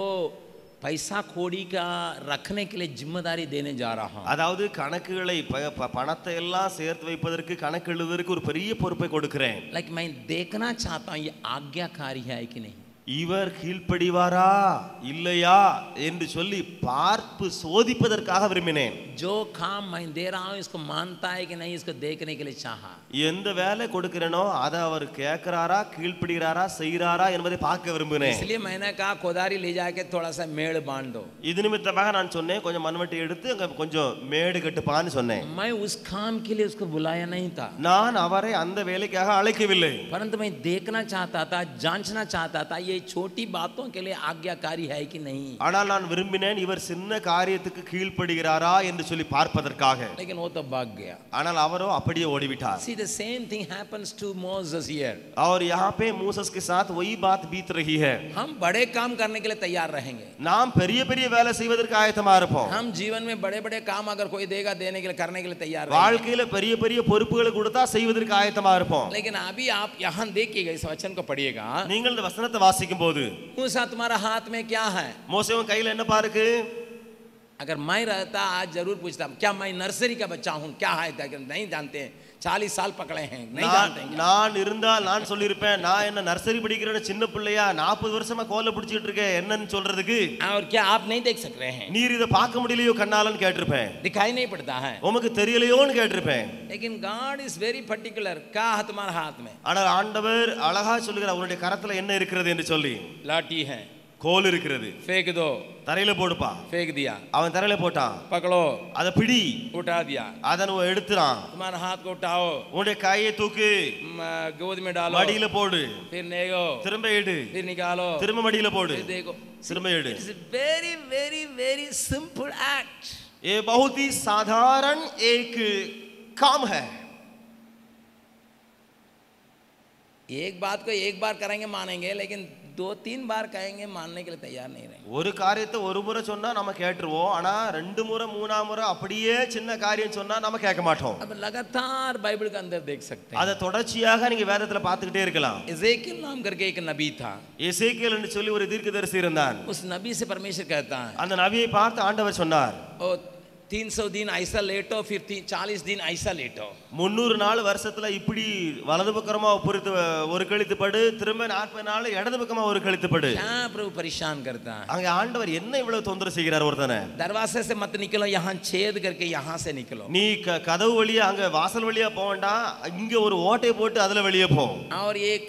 [SPEAKER 1] पैसा कोड़ी का रखने के लिए जिम्मेदारी देने जा रहा हूं.
[SPEAKER 2] அதாவது கணக்குகளை பணத்தை எல்லாம் சேர்த்து வைப்பதற்கு கணக்கு எழுதுவதற்கு ஒரு பெரிய பொறுப்பை கொடுக்கிறேன்.
[SPEAKER 1] लाइक मैं देखना चाहता हूं ये आज्ञाकारी है कि नहीं.
[SPEAKER 2] இவர் கீழ்ப்படிவாரா இல்லையா என்று சொல்லி பார்ப்பு சோதிப்பதற்காக விரும்பினேன்.
[SPEAKER 1] जो काम मैं दे रहा हूं इसको मानता है कि नहीं, इसको देखने के लिए चाहा.
[SPEAKER 2] எந்த வேலை கொடுக்கிறேனோ அதை அவர் கேட்கிறாரா, கீழ்ப்படுகிறாரா, செய்கிறாரா என்பதை பார்க்க விரும்பினேன்.
[SPEAKER 1] इसलिए मैंने कहा कोदारी ले जाके थोड़ा सा मेड़ बांध दो.
[SPEAKER 2] இது நிமித்தமாக நான் சொன்னேன், கொஞ்சம் மண்வெட்டி எடுத்து அங்க கொஞ்சம் மேடு கட்டுப்பான்னு சொன்னேன்.
[SPEAKER 1] मैं उस काम के लिए उसको बुलाया नहीं था.
[SPEAKER 2] நான் அவரை அந்த வேலைக்காக அழைக்கவில்லை.
[SPEAKER 1] परंतु मैं देखना चाहता था, जांचना चाहता था ये छोटी बातों के लिए आज्ञाकारी है कि नहीं.
[SPEAKER 2] ஆனால் நான் விரும்பினேன் இவர் சின்ன காரியத்துக்கு கீழ்ப்படுகிறாரா என்று சொல்லி பார்ப்பதற்காக.
[SPEAKER 1] लेकिन वो तो भाग गया.
[SPEAKER 2] ஆனால் அவரோ அப்படியே ஓடிவிட்டார்.
[SPEAKER 1] See, the same thing happens to Moses here.
[SPEAKER 2] और यहाँ पे मूसस के साथ वही बात बीत रही है.
[SPEAKER 1] हम बड़े काम करने के लिए तैयार रहेंगे.
[SPEAKER 2] நாம் பெரிய பெரிய வேலை செய்வதற்கு ஆயத்தமா இருப்போம்.
[SPEAKER 1] हम जीवन में बड़े बड़े काम अगर कोई देगा देने के लिए करने के लिए तैयार रहेंगे.
[SPEAKER 2] வாழ்க்கையில பெரிய பெரிய பொறுப்புகளை கொடுத்தா செய்வதற்கு ஆயத்தமா இருப்போம்.
[SPEAKER 1] लेकिन अभी आप यहाँ देखिएगा, इस वचन को पढ़िएगा.
[SPEAKER 2] நீங்கள் இந்த வசனத்தை வாசிக்கும் போது,
[SPEAKER 1] मूसा तुम्हारा हाथ में क्या है?
[SPEAKER 2] மோசே உன் கையில என்ன பாருக்கு?
[SPEAKER 1] अगर मैं रहता आज जरूर पूछता, क्या मैं नर्सरी का बच्चा हूँ, क्या है? नहीं जानते हैं, 40 साल पकड़े हैं, नहीं जानते हैं.
[SPEAKER 2] நான் இருந்தால் நான் சொல்லியிருப்பேன், நான் என்ன நர்சரி படிக்கிறேன்னு சின்ன பிள்ளையா 40 வருஷமா கோலை பிடிச்சிட்டு இருக்கேன் என்னன்னு சொல்றதுக்கு.
[SPEAKER 1] और क्या आप नहीं देख सक रहे हैं?
[SPEAKER 2] நீர் இதை பார்க்க முடியலையோ கண்ணாலன்னு கேட்டிருப்பேன்.
[SPEAKER 1] दिखाई नहीं पड़ता है.
[SPEAKER 2] உமக்கு தெரியலையோன்னு கேட்டிருப்பேன்.
[SPEAKER 1] लेकिन God is very particular. क्या है तुम्हारे हाथ में?
[SPEAKER 2] ஆனால் ஆண்டவர் அழகா சொல்லுகிறார், உன்னுடைய கரத்துல என்ன இருக்கிறது என்று சொல்லி.
[SPEAKER 1] लाठी है.
[SPEAKER 2] கோல் இருக்கிறது,
[SPEAKER 1] फेंक दो,
[SPEAKER 2] தரையில போடுப்பா.
[SPEAKER 1] फेंक दिया,
[SPEAKER 2] அவன் தரையில போட்டான்.
[SPEAKER 1] पकड़ो,
[SPEAKER 2] அத பிடி,
[SPEAKER 1] उठा दिया,
[SPEAKER 2] அத நீ எடுத்துறான்.
[SPEAKER 1] तुम्हारे हाथ को उठाओ,
[SPEAKER 2] உன்னுடைய கையை தூக்கு,
[SPEAKER 1] गोद में डालो,
[SPEAKER 2] மடியில போடு,
[SPEAKER 1] फिर नेगो,
[SPEAKER 2] திரும்ப எடு,
[SPEAKER 1] फिर निकालो,
[SPEAKER 2] திரும்ப மடியில போடு,
[SPEAKER 1] फिर देखो.
[SPEAKER 2] திரும்ப எடு.
[SPEAKER 1] It's a very very very simple act.
[SPEAKER 2] ये बहुत ही साधारण एक काम है.
[SPEAKER 1] एक बात को एक बार करेंगे मानेंगे, लेकिन 2-3 बार कहेंगे मानने के लिए तैयार नहीं रहेंगे.
[SPEAKER 2] ஒரு காரியத்தை ஒரு முறை சொன்னா நம்ம கேட்டுருவோம். ஆனா 2 முறை 3ஆம் முறை அப்படியே சின்ன காரியம் சொன்னா நம்ம கேட்க மாட்டோம்.
[SPEAKER 1] अब लगातार बाइबल के अंदर देख सकते हैं.
[SPEAKER 2] அத தொடர்ச்சியாக நீங்க வேதத்துல பார்த்துக்கிட்டே இருக்கலாம்.
[SPEAKER 1] एजेकियल नाम करके एक नबी था.
[SPEAKER 2] எசேக்கியேல் என்று சொல்லி ஒரு தீர்க்கதரிசி இருந்தான்.
[SPEAKER 1] उस नबी से परमेश्वर कहता है,
[SPEAKER 2] அந்த நபியை பார்த்து ஆண்டவர் சொன்னார்,
[SPEAKER 1] ओ 300 दिन ऐसा लेटो, फिर 40 दिन ऐसा लेटो.
[SPEAKER 2] 300 நாள் வருஷத்துல இப்படி வலது பக்கமா ஒரு கழித்து படு, திரும்ப 40 நாள் இடது பக்கமா ஒரு கழித்து படு.
[SPEAKER 1] क्या प्रभु परेशान करता है.
[SPEAKER 2] அங்க ஆண்டவர் என்ன இவ்வளவு தொந்தரவு செய்கிறார் ஒருத்தனை.
[SPEAKER 1] दरवाजे से मत निकलो, यहाँ छेद करके यहाँ से निकलो.
[SPEAKER 2] நீ கதவு வழியா அங்க வாசல் வழியா போக வேண்டாம், இங்க ஒரு ஓட்டை போட்டு அதுல வெளியே போ.
[SPEAKER 1] और एक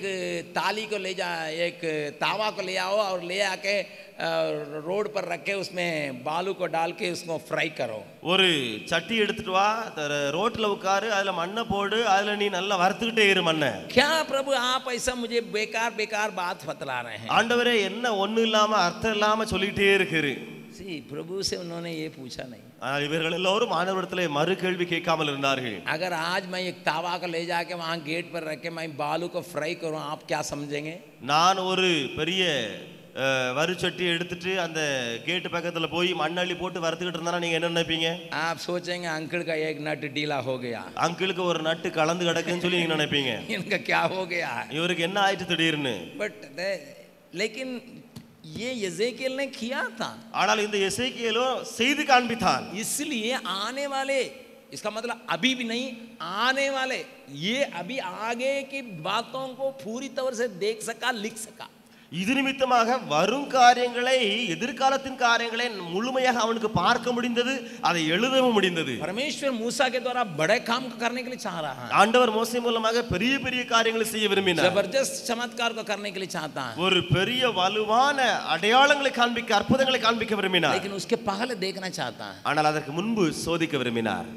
[SPEAKER 1] ताली को ले जा, एक तावा को ले आओ और ले आके रोड पर रख के उसमें बालू को डाल के उसको फ्राई करो.
[SPEAKER 2] ஒரு சட்டி எடுத்துட்டு வா, ரோட்ல உட்காரு, அதுல மண்ணை போடு, அதுல நீ நல்லா வறுத்துக்கிட்டே இரு மண்ணை.
[SPEAKER 1] क्या प्रभु आप ऐसा मुझे बेकार बेकार बात बतला रहे हैं.
[SPEAKER 2] ஆண்டவரே என்ன ஒண்ணு இல்லாம அர்த்தம் இல்லாம சொல்லிட்டே இருக்கிறீ.
[SPEAKER 1] प्रभु से उन्होंने ये पूछा नहीं.
[SPEAKER 2] இவர்கள் எல்லாரும் ஆண்டவரிடத்திலே மறு கேள்வி கேட்காமல் இருந்தார்கள்.
[SPEAKER 1] अगर आज मैं एक तावा को ले जाके वहां गेट पर रख के मैं बालू को फ्राई करूं, आप क्या समझेंगे?
[SPEAKER 2] நான் ஒரு பெரிய வறுச்சட்டி எடுத்துட்டு அந்த கேட் பக்கத்துல போய் மண்ணள்ளி போட்டு வறுத்துக்கிட்டு இருந்தா நீங்க என்ன நினைப்பீங்க?
[SPEAKER 1] आप सोचेंगे अंकल का एक नट ढीला हो गया,
[SPEAKER 2] அங்கிளுக்கு ஒரு நட்டு கலந்து கிடக்குன்னு சொல்லி நீங்க நினைப்பீங்க.
[SPEAKER 1] इनका क्या हो गया,
[SPEAKER 2] இவருக்கு என்ன ஆயிட்டு திடீர்னு.
[SPEAKER 1] बट लेकिन ये यजेकियेल ने किया था.
[SPEAKER 2] ஆனால் இந்த எசேக்கியேலோ செய்து காண்பித்தான்.
[SPEAKER 1] इसलिए आने वाले, इसका मतलब अभी भी नहीं, आने वाले, ये अभी आगे की बातों को पूरी तरह से देख सका, लिख सका.
[SPEAKER 2] இது நிமித்தமாக வரும் காரியங்களை, எதிர்காலத்தின் காரியங்களை முழுமையாக அவனுக்கு பார்க்க முடிந்தது, அதை எழுதவும் முடிந்தது.
[SPEAKER 1] परमेश्वर मूसा के द्वारा बड़े काम को करने के लिए चाह रहा है.
[SPEAKER 2] ஆண்டவர் மோசே மூலமாக பெரிய பெரிய காரியங்களை செய்ய விரும்பினார்.
[SPEAKER 1] जबरदस्त चमत्कार को करने के लिए चाहता है.
[SPEAKER 2] ஒரு பெரிய வலுவான அடையாளங்களை காண்பிக்க, அற்புதங்களை காண்பிக்க விரும்பினார்.
[SPEAKER 1] लेकिन उसके पहले देखना चाहता है.
[SPEAKER 2] ஆனால் அதற்கு முன்பு சோதிக்க விரும்பினார்.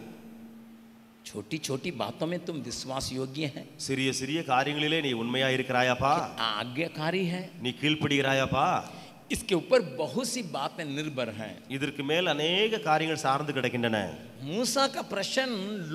[SPEAKER 1] छोटी छोटी बातों में तुम विश्वास योग्य हैं.
[SPEAKER 2] சிறிய சிறிய காரியங்களிலே நீ உண்மையா இருக்கிறாயாப்பா?
[SPEAKER 1] आज्ञाकारी है.
[SPEAKER 2] நீ கீழ்ப்படிகிறாயாப்பா?
[SPEAKER 1] इसके ऊपर बहुत सी बातें निर्भर हैं.
[SPEAKER 2] இதற்கு மேல் अनेक காரியங்கள் சார்ந்து கிடக்கின்றன.
[SPEAKER 1] मूसा का प्रश्न,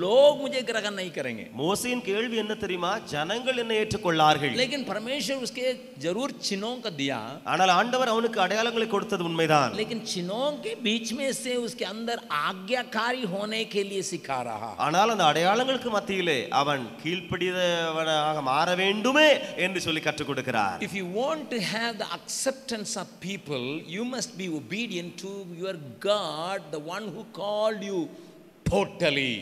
[SPEAKER 1] लोग मुझे ग्रहण नहीं करेंगे.
[SPEAKER 2] மோசேயின் கேள்வி என்ன தெரியுமா? ஜனங்கள் என்னை ஏற்றுக்கொள்ளார்கள்.
[SPEAKER 1] लेकिन परमेश्वर उसके जरूर चिन्हों का दिया.
[SPEAKER 2] ஆனால் ஆண்டவர் அவனுக்கு அடையாளங்களை கொடுத்தது உண்மைதான்.
[SPEAKER 1] लेकिन चिन्हों के बीच में से उसके अंदर आज्ञाकारी होने के लिए सिखा रहा.
[SPEAKER 2] ஆனால் அந்த அடையாளங்களுக்கு மத்தியிலே அவன் கீழ்ப்படியவனாக மாற வேண்டுமே என்று சொல்லி கற்றுக் கொடுக்கிறார்.
[SPEAKER 1] If you want to have the acceptance of people, you must be obedient to your God, the one who called you totally.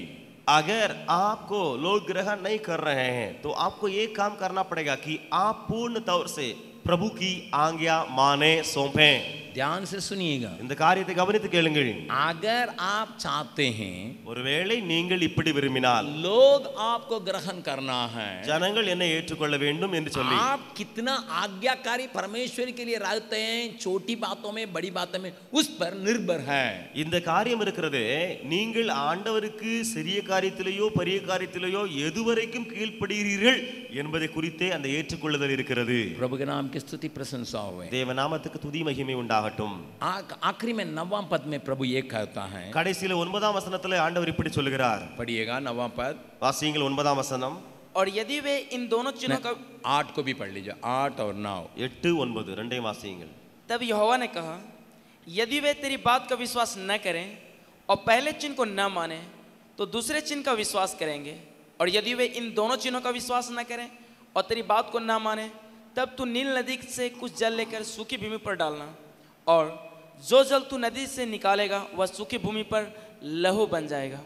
[SPEAKER 2] अगर आपको लोग ग्रहण नहीं कर रहे हैं तो आपको ये काम करना पड़ेगा कि आप पूर्ण तौर से प्रभु की आज्ञा माने, सौंपें.
[SPEAKER 1] ध्यान से सुनिएगा.
[SPEAKER 2] இந்த காரியத்தை கவனித்து கேளுங்கள்.
[SPEAKER 1] अगर आप चाहते हैं,
[SPEAKER 2] ஒருவேளை நீங்கள் இப்படி விரும்பினால்,
[SPEAKER 1] लोग आपको ग्रहण करना है,
[SPEAKER 2] ஜனங்கள் என்னை ஏற்றுக்கொள்ள வேண்டும் என்று சொல்லி,
[SPEAKER 1] आप कितना आज्ञाकारी परमेश्वर के लिए रहते हैं, छोटी बातों में बड़ी बातों में, उस पर निर्भर है.
[SPEAKER 2] இந்த காரியம் இருக்கிறது, நீங்கள் ஆண்டவருக்கு சிறிய காரியத்திலேயோ பெரிய காரியத்திலேயோ எதுவரைக்கும் கீழ்ப்படுகிறீர்கள் என்பதை குறித்தே அந்த ஏற்றுக்கொள்ளுதல் இருக்கிறது.
[SPEAKER 1] प्रभु के नाम की स्तुति प्रशंसा हो.
[SPEAKER 2] தேவ நாமத்துக்கு துதி மகிமை உண்டாகட்டும்.
[SPEAKER 1] आखिरी में 9वां पद में प्रभु ये कहता है,
[SPEAKER 2] கடைசியில 9ஆம் வசனத்திலே ஆண்டவர் இப்படி சொல்கிறார்.
[SPEAKER 1] पढ़िएगा 9वां पद,
[SPEAKER 2] வாசியுங்கள் 9ஆம் வசனம்.
[SPEAKER 3] और यदि वे इन दोनों चिन्हों का,
[SPEAKER 1] 8 को भी पढ़ लीजिए, 8 और 9.
[SPEAKER 2] 8 9 ரெண்டையும் வாசியுங்கள்.
[SPEAKER 3] तब यहोवा ने कहा, यदि वे तेरी बात का विश्वास न करें और पहले चिन्ह को न माने तो दूसरे चिन्ह का विश्वास करेंगे. और यदि वे इन दोनों चिन्हों का विश्वास न करें और तेरी बात को न माने, तब तू नील नदी से कुछ जल लेकर सूखी भूमि पर डालना, और जो जल तू नदी से निकालेगा वह सूखी भूमि पर लहू बन जाएगा.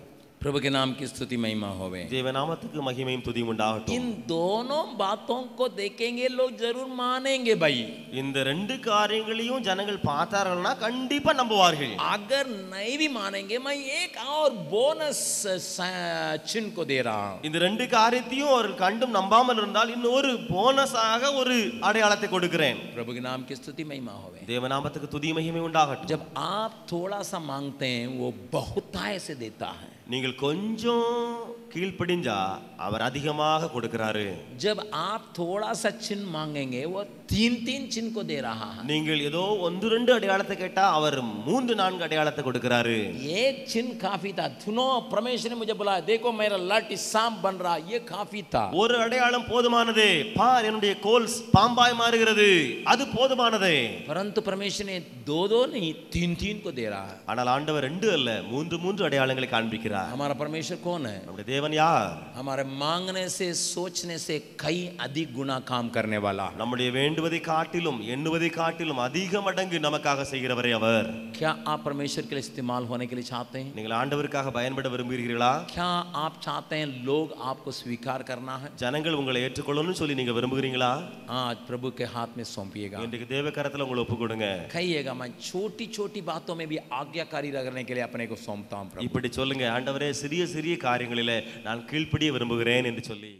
[SPEAKER 1] प्रभु के नाम की स्तुति महिमा होवे।
[SPEAKER 2] தேவநாமத்துக்கு மகிமையும் துதியும் உண்டாகட்டும்.
[SPEAKER 1] इन दोनों बातों को देखेंगे लोग जरूर मानेंगे भाई।
[SPEAKER 2] இந்த ரெண்டு காரியங்களையும் ஜனங்கள் பார்த்தார்கள்னா கண்டிப்பா நம்புவார்கள்.
[SPEAKER 1] अगर नहीं भी मानेंगे मैं एक और बोनस चिन्ह को दे रहा हूं।
[SPEAKER 2] இந்த ரெண்டு காரியத்தையும் அவர்கள் கண்டும் நம்பாமல் இருந்தால் இன்னொரு போனஸாக ஒரு அடையாளத்தை கொடுக்கிறேன்.
[SPEAKER 1] प्रभु के नाम की स्तुति महिमा होवे।
[SPEAKER 2] தேவநாமத்துக்கு துதி மகிமை உண்டாகட்டும்.
[SPEAKER 1] जब आप थोड़ा सा मांगते हैं वो बहुतायत से देता है।
[SPEAKER 2] நீங்கள் கொஞ்சம் கீழ்ப்படிஞ்சா அவர் அதிகமாக கொடுக்கிறாரு.
[SPEAKER 1] जब आप थोड़ा सा चिन्ह मांगेंगे वो 3-3 चिन्ह को दे रहा है।
[SPEAKER 2] நீங்கள் ஏதோ 1-2 அடையாளத்தை கேட்டா அவர் 3-4 அடையாளத்தை கொடுக்கிறாரு.
[SPEAKER 1] एक चिन्ह काफी था। सुनो, परमेश्वर ने मुझे बुलाया, देखो मेरा लाठी सांप बन रहा, ये काफी था।
[SPEAKER 2] ஒரு அடையாளம் போதுமானதே. பார் என்னுடைய கோல் பாம்பாய் மாறுகிறது, அது போதுமானதே.
[SPEAKER 1] परंतु परमेश्वर ने 2-2 नहीं 3-3 को दे रहा है।
[SPEAKER 2] ஆனால் ஆண்டவர் 2 அல்ல 3 அடையாளங்களை காண்பிக்கிறார்.
[SPEAKER 1] हमारा परमेश्वर कौन है?
[SPEAKER 2] நம்முடைய தேவன் யார்?
[SPEAKER 1] हमारे मांगने से सोचने से कई अधिक गुना काम करने वाला।
[SPEAKER 2] நம்முடைய வேண்டுவதை காட்டிலும் எண்ணுவதை காட்டிலும் அதிக மடங்கு நமக்காக செய்கிறவரே அவர்.
[SPEAKER 1] क्या आप परमेश्वर के लिए इस्तेमाल होने के लिए चाहते हैं?
[SPEAKER 2] நீங்கள் ஆண்டவருக்காக பயன்பட விரும்புகிறீர்களா?
[SPEAKER 1] क्या आप चाहते हैं लोग आपको स्वीकार करना है?
[SPEAKER 2] ஜனங்கள் உங்களை ஏற்றுக்கொள்ளணும்னு சொல்லி நீங்க விரும்புகிறீங்களா?
[SPEAKER 1] आज प्रभु के हाथ में सौंपिएगा।
[SPEAKER 2] இன்றைக்கு தேவ கரத்துல உங்களை ஒப்பு கொடுங்க.
[SPEAKER 1] कहिएगा, मैं छोटी छोटी बातों में भी आज्ञाकारी रहने के लिए अपने को सौंपता हूं प्रभु।
[SPEAKER 2] இப்படி சொல்லுங்க, ஆண்டவரே சிறிய சிறிய காரியங்களிலே நான் கீழ்ப்படிய விரும்புகிறேன் என்று சொல்லி.